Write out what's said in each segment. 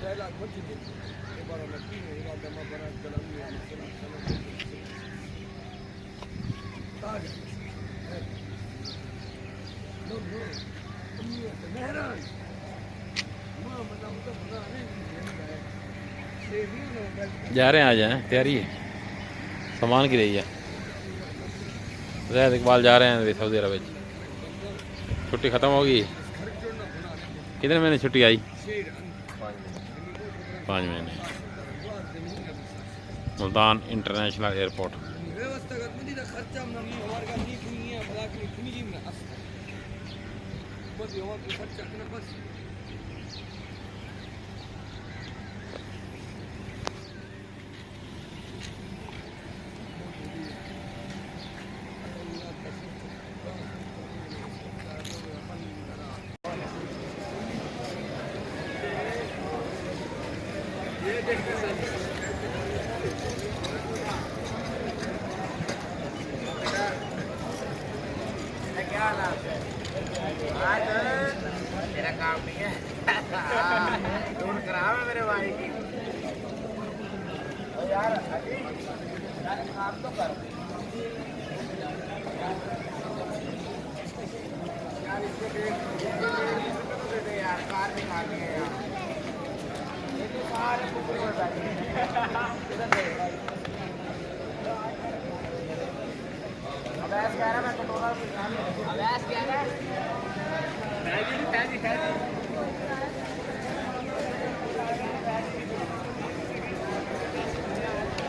जा रहे हैं, आ जाए, तैयारी है, सामान की रही है। जैद इकबाल जा रहे हैं सऊदी अरब। छुट्टी ख़त्म होगी। कितने महीने छुट्टी आई? 5 महीने। Multan international airport. तेरा काम नहीं है। दूर खराब है मेरे भाई की। यार काम तो कर यार, इसको दे यार, कार निकालनी है यार। लेकिन सारे कुकुर बताइए अवैस कह रहा, मैं कटोरा अवैस कह रहा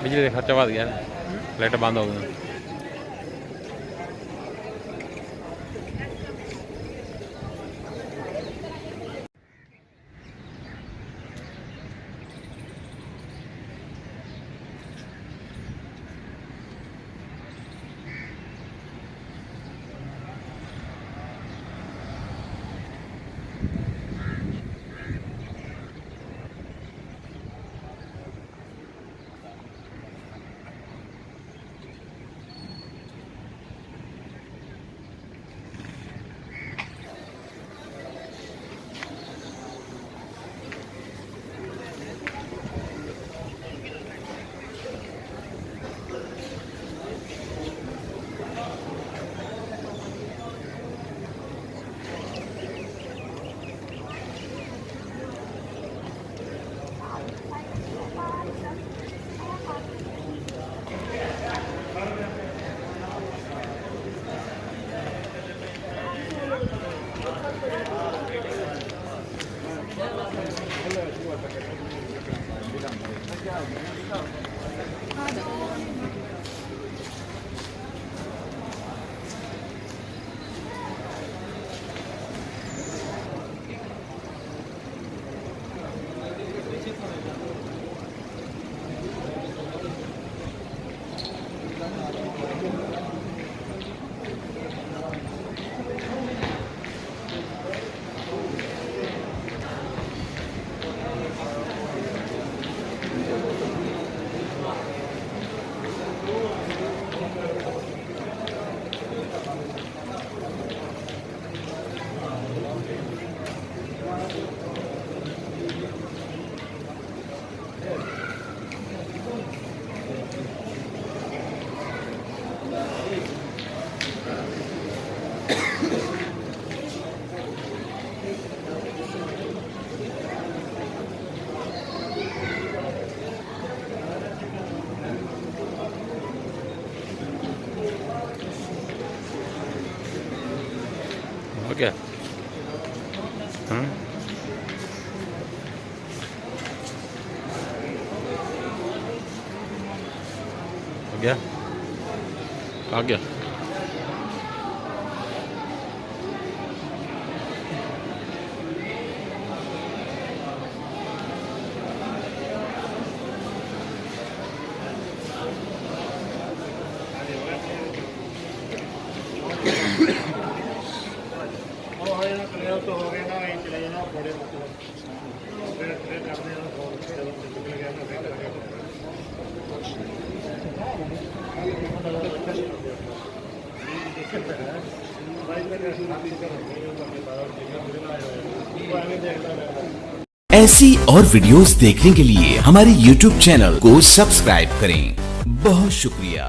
बिजली का खर्चा बढ़ गया, लाइट बंद हो गई। ओके। हो गया, आ गया। तो हो गया ना, चले जाना बड़े मतलब करने ऐसी और वीडियोस देखने के लिए हमारे YouTube चैनल को सब्सक्राइब करें। बहुत शुक्रिया।